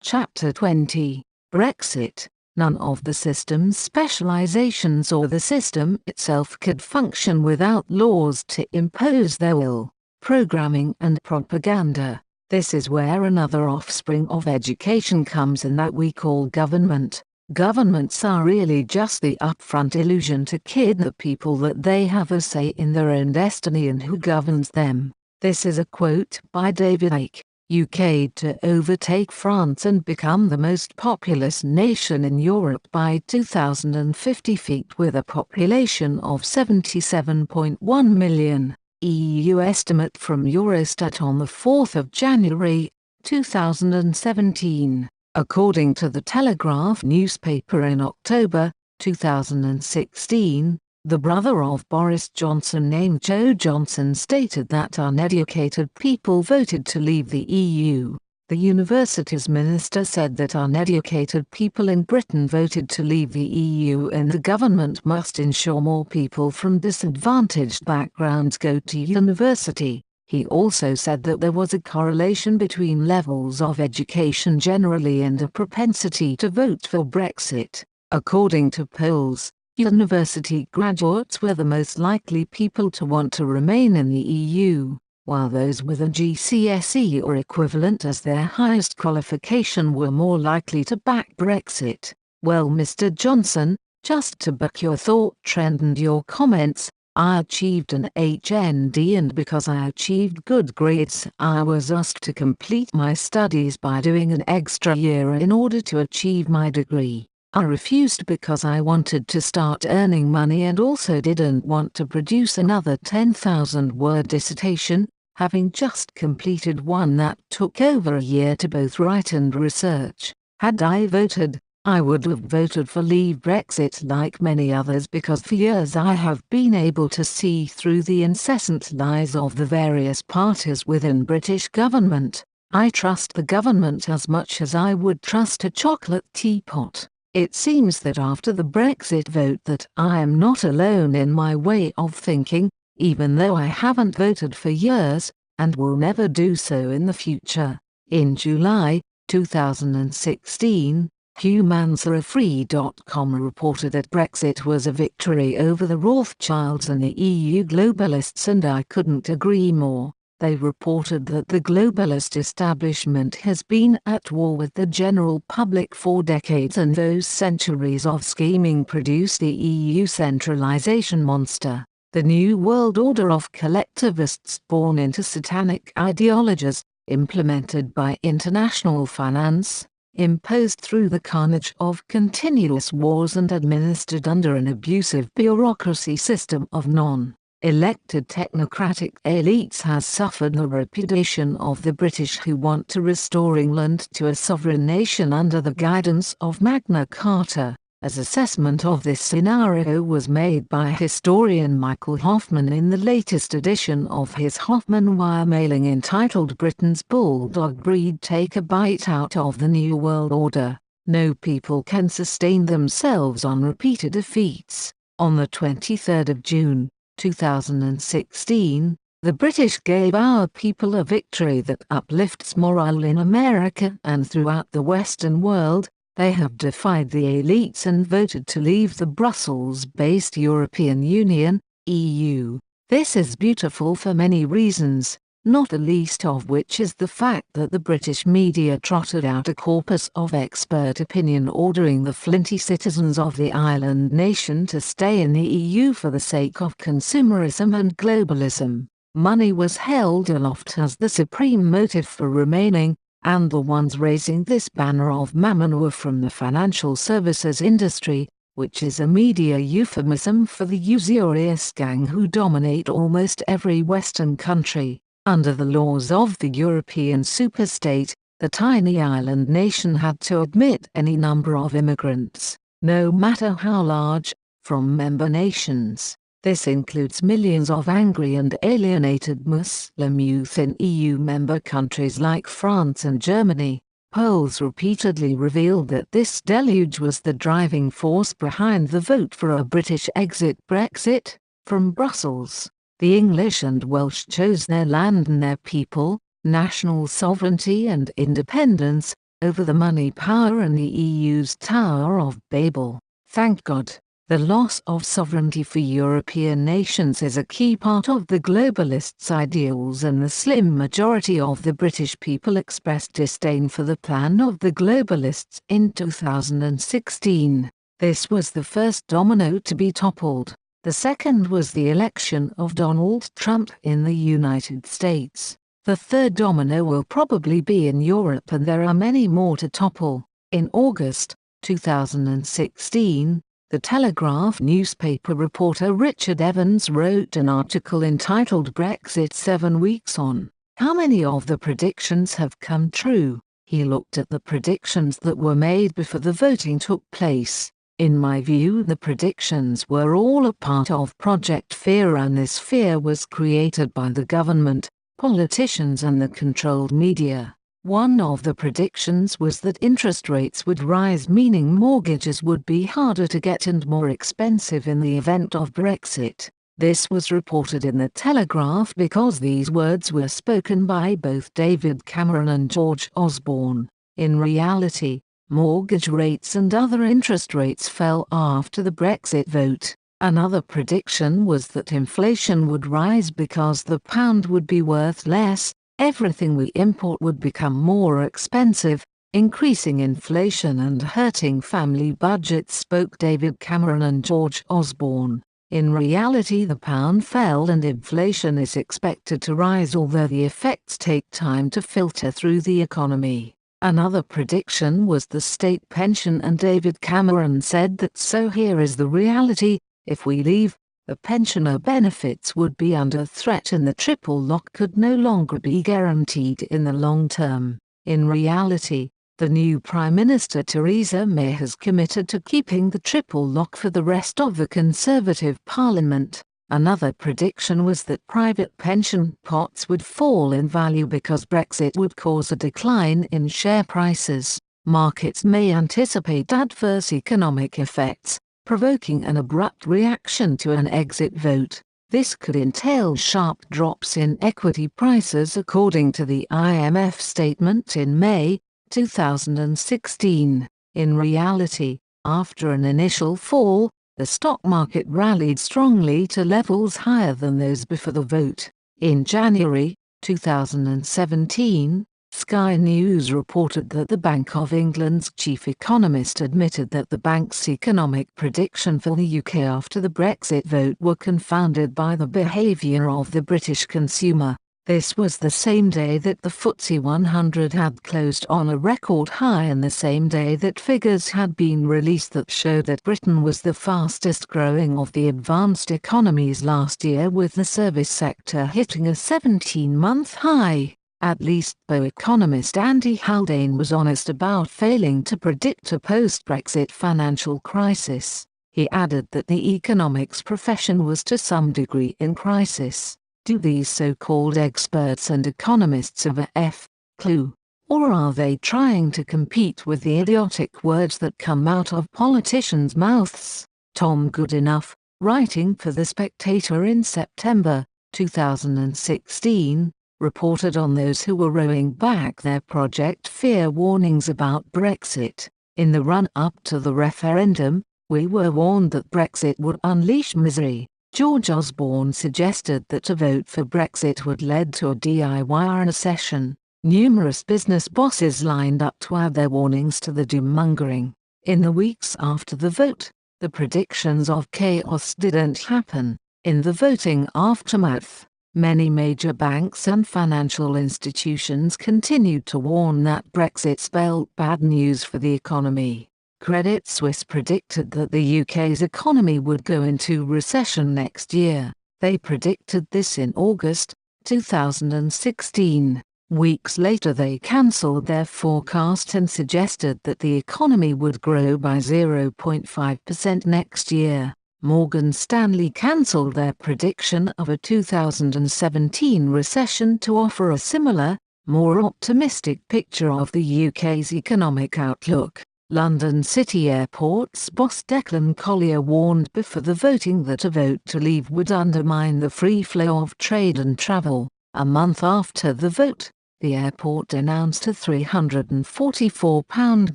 Chapter 20. Brexit. None of the system's specializations or the system itself could function without laws to impose their will, programming and propaganda. This is where another offspring of education comes in that we call government. Governments are really just the upfront illusion to kid the people that they have a say in their own destiny and who governs them. This is a quote by David Icke. UK to overtake France and become the most populous nation in Europe by 2050 feet with a population of 77.1 million. EU estimate from Eurostat on the 4th of January, 2017. According to the Telegraph newspaper in October 2016, the brother of Boris Johnson named Joe Johnson stated that uneducated people voted to leave the EU. The universities minister said that uneducated people in Britain voted to leave the EU and the government must ensure more people from disadvantaged backgrounds go to university. He also said that there was a correlation between levels of education generally and a propensity to vote for Brexit. According to polls, university graduates were the most likely people to want to remain in the EU, while those with a GCSE or equivalent as their highest qualification were more likely to back Brexit. Well, Mr. Johnson, just to buck your thought trend and your comments, I achieved an HND, and because I achieved good grades I was asked to complete my studies by doing an extra year in order to achieve my degree. I refused because I wanted to start earning money and also didn't want to produce another 10,000-word dissertation, having just completed one that took over a year to both write and research. Had I voted, I would have voted for Leave Brexit like many others, because for years I have been able to see through the incessant lies of the various parties within British government. I trust the government as much as I would trust a chocolate teapot. It seems that after the Brexit vote that I am not alone in my way of thinking, even though I haven't voted for years, and will never do so in the future. In July 2016, HumanSarafree.com reported that Brexit was a victory over the Rothschilds and the EU globalists, and I couldn't agree more. They reported that the globalist establishment has been at war with the general public for decades, and those centuries of scheming produced the EU centralization monster, the New World Order of collectivists born into satanic ideologies, implemented by international finance, imposed through the carnage of continuous wars and administered under an abusive bureaucracy system of non-elected technocratic elites, has suffered the repudiation of the British, who want to restore England to a sovereign nation under the guidance of Magna Carta. As assessment of this scenario was made by historian Michael Hoffman in the latest edition of his Hoffman Wire mailing entitled "Britain's Bulldog Breed Take a Bite Out of the New World Order. No people can sustain themselves on repeated defeats." On the 23rd of June, 2016, the British gave our people a victory that uplifts morale in America and throughout the Western world. They have defied the elites and voted to leave the Brussels-based European Union, EU. This is beautiful for many reasons, not the least of which is the fact that the British media trotted out a corpus of expert opinion ordering the flinty citizens of the island nation to stay in the EU for the sake of consumerism and globalism. Money was held aloft as the supreme motive for remaining, and the ones raising this banner of mammon were from the financial services industry, which is a media euphemism for the usurious gang who dominate almost every Western country. Under the laws of the European superstate, the tiny island nation had to admit any number of immigrants, no matter how large, from member nations. This includes millions of angry and alienated Muslim youth in EU member countries like France and Germany. Polls repeatedly revealed that this deluge was the driving force behind the vote for a British exit Brexit from Brussels. The English and Welsh chose their land and their people, national sovereignty and independence, over the money power and the EU's Tower of Babel. Thank God. The loss of sovereignty for European nations is a key part of the globalists' ideals, and the slim majority of the British people expressed disdain for the plan of the globalists in 2016. This was the first domino to be toppled. The second was the election of Donald Trump in the United States. The third domino will probably be in Europe, and there are many more to topple. In August 2016, the Telegraph newspaper reporter Richard Evans wrote an article entitled "Brexit 7 Weeks On. How many of the predictions have come true?" He looked at the predictions that were made before the voting took place. In my view, the predictions were all a part of Project Fear, and this fear was created by the government, politicians and the controlled media. One of the predictions was that interest rates would rise, meaning mortgages would be harder to get and more expensive in the event of Brexit. This was reported in the Telegraph because these words were spoken by both David Cameron and George Osborne. In reality, mortgage rates and other interest rates fell after the Brexit vote. Another prediction was that inflation would rise because the pound would be worth less. Everything we import would become more expensive, increasing inflation and hurting family budgets, spoke David Cameron and George Osborne. In reality, the pound fell and inflation is expected to rise, although the effects take time to filter through the economy. Another prediction was the state pension, and David Cameron said that "so here is the reality, if we leave, the pensioner benefits would be under threat and the triple lock could no longer be guaranteed in the long term." In reality, the new Prime Minister Theresa May has committed to keeping the triple lock for the rest of the Conservative Parliament. Another prediction was that private pension pots would fall in value because Brexit would cause a decline in share prices. Markets may anticipate adverse economic effects, provoking an abrupt reaction to an exit vote. This could entail sharp drops in equity prices, according to the IMF statement in May 2016. In reality, after an initial fall, the stock market rallied strongly to levels higher than those before the vote. In January 2017, Sky News reported that the Bank of England's chief economist admitted that the bank's economic prediction for the UK after the Brexit vote were confounded by the behaviour of the British consumer. This was the same day that the FTSE 100 had closed on a record high, and the same day that figures had been released that showed that Britain was the fastest growing of the advanced economies last year, with the service sector hitting a 17-month high. At least economist Andy Haldane was honest about failing to predict a post-Brexit financial crisis. He added that the economics profession was to some degree in crisis. Do these so-called experts and economists have a clue? Or are they trying to compete with the idiotic words that come out of politicians' mouths? Tom Goodenough, writing for The Spectator in September 2016, reported on those who were rowing back their Project Fear warnings about Brexit. In the run-up to the referendum, we were warned that Brexit would unleash misery. George Osborne suggested that a vote for Brexit would lead to a DIY recession. Numerous business bosses lined up to add their warnings to the doom-mongering. In the weeks after the vote, the predictions of chaos didn't happen. In the voting aftermath, many major banks and financial institutions continued to warn that Brexit spelled bad news for the economy. Credit Suisse predicted that the UK's economy would go into recession next year. They predicted this in August 2016. Weeks later they cancelled their forecast and suggested that the economy would grow by 0.5% next year. Morgan Stanley cancelled their prediction of a 2017 recession to offer a similar, more optimistic picture of the UK's economic outlook. London City Airport's boss Declan Collier warned before the voting that a vote to leave would undermine the free flow of trade and travel. A month after the vote, the airport announced a £344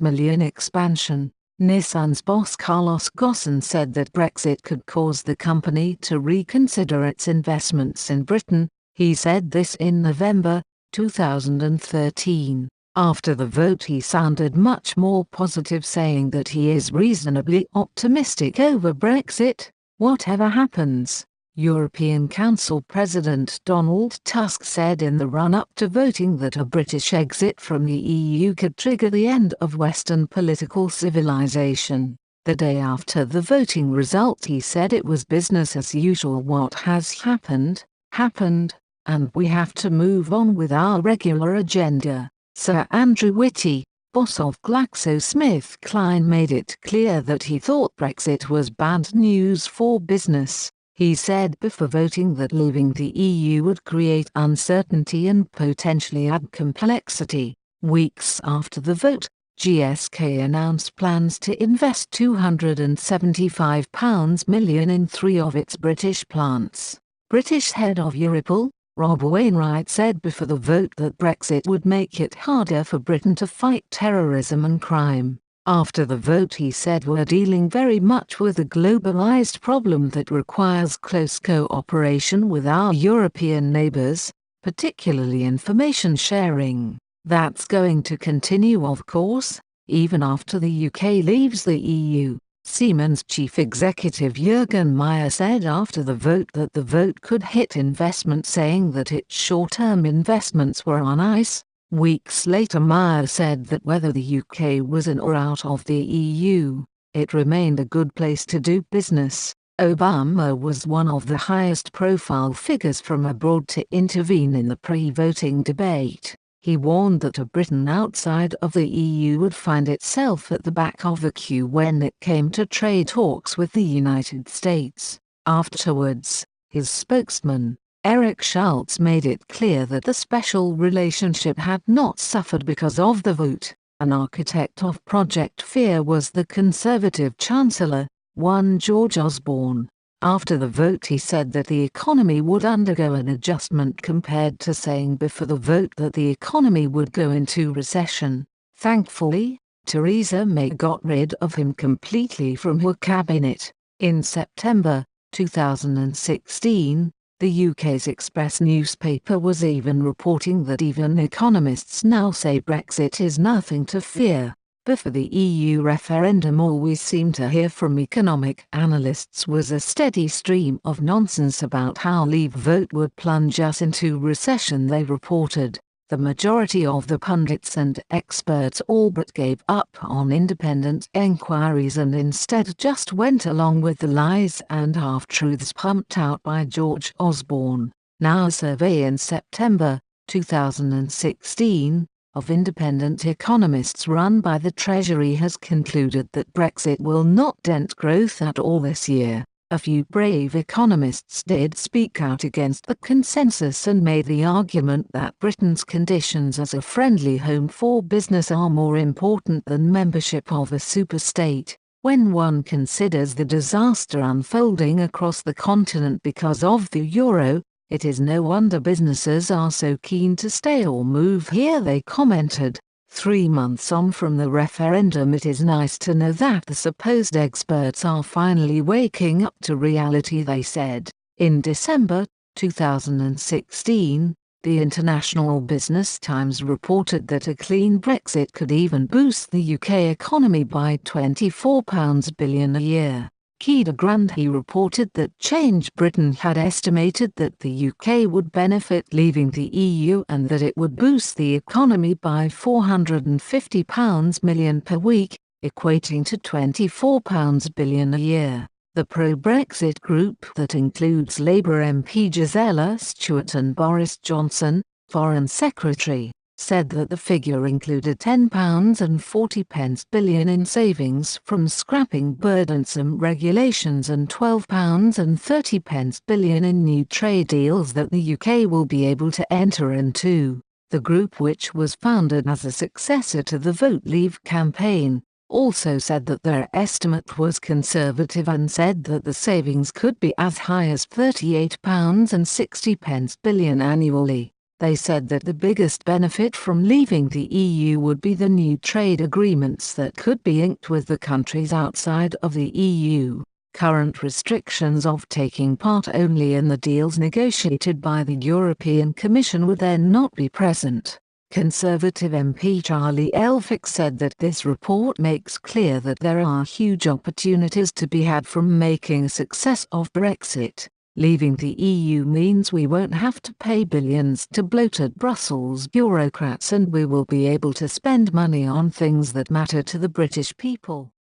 million expansion. Nissan's boss Carlos Ghosn said that Brexit could cause the company to reconsider its investments in Britain. He said this in November 2013. After the vote he sounded much more positive, saying that he is reasonably optimistic over Brexit, whatever happens. European Council President Donald Tusk said in the run-up to voting that a British exit from the EU could trigger the end of Western political civilization. The day after the voting result he said it was business as usual. What has happened, happened, and we have to move on with our regular agenda. Sir Andrew Whitty, boss of GlaxoSmithKline, made it clear that he thought Brexit was bad news for business. He said before voting that leaving the EU would create uncertainty and potentially add complexity. Weeks after the vote, GSK announced plans to invest £275 million in 3 of its British plants. British head of Europol, Rob Wainwright, said before the vote that Brexit would make it harder for Britain to fight terrorism and crime. After the vote he said, "We're dealing very much with a globalized problem that requires close cooperation with our European neighbors, particularly information sharing. That's going to continue, of course, even after the UK leaves the EU." Siemens chief executive Jürgen Meyer said after the vote that the vote could hit investment, saying that its short-term investments were on ice. Weeks later Meyer said that whether the UK was in or out of the EU, it remained a good place to do business. Obama was one of the highest-profile figures from abroad to intervene in the pre-voting debate. He warned that a Britain outside of the EU would find itself at the back of the queue when it came to trade talks with the United States. Afterwards, his spokesman, Eric Schultz, made it clear that the special relationship had not suffered because of the vote. An architect of Project Fear was the Conservative Chancellor, one George Osborne. After the vote he said that the economy would undergo an adjustment, compared to saying before the vote that the economy would go into recession. Thankfully, Theresa May got rid of him completely from her cabinet. In September 2016, the UK's Express newspaper was even reporting that even economists now say Brexit is nothing to fear. Before the EU referendum, all we seemed to hear from economic analysts was a steady stream of nonsense about how Leave vote would plunge us into recession, they reported. The majority of the pundits and experts all but gave up on independent enquiries and instead just went along with the lies and half-truths pumped out by George Osborne. Now a survey in September 2016 of independent economists run by the Treasury has concluded that Brexit will not dent growth at all this year. A few brave economists did speak out against the consensus and made the argument that Britain's conditions as a friendly home for business are more important than membership of a superstate. When one considers the disaster unfolding across the continent because of the euro, it is no wonder businesses are so keen to stay or move here, they commented. 3 months on from the referendum, it is nice to know that the supposed experts are finally waking up to reality, they said. In December 2016, the International Business Times reported that a clean Brexit could even boost the UK economy by £24 billion a year. Kida Grandhi reported that Change Britain had estimated that the UK would benefit leaving the EU and that it would boost the economy by £450 million per week, equating to £24 billion a year. The pro-Brexit group that includes Labour MP Gisela Stewart and Boris Johnson, Foreign Secretary, said that the figure included £10.40 billion in savings from scrapping burdensome regulations and £12.30 billion in new trade deals that the UK will be able to enter into. The group, which was founded as a successor to the Vote Leave campaign, also said that their estimate was conservative and said that the savings could be as high as £38.60 billion annually. They said that the biggest benefit from leaving the EU would be the new trade agreements that could be inked with the countries outside of the EU. Current restrictions of taking part only in the deals negotiated by the European Commission would then not be present. Conservative MP Charlie Elphicke said that this report makes clear that there are huge opportunities to be had from making a success of Brexit. Leaving the EU means we won't have to pay billions to bloated Brussels bureaucrats, and we will be able to spend money on things that matter to the British people.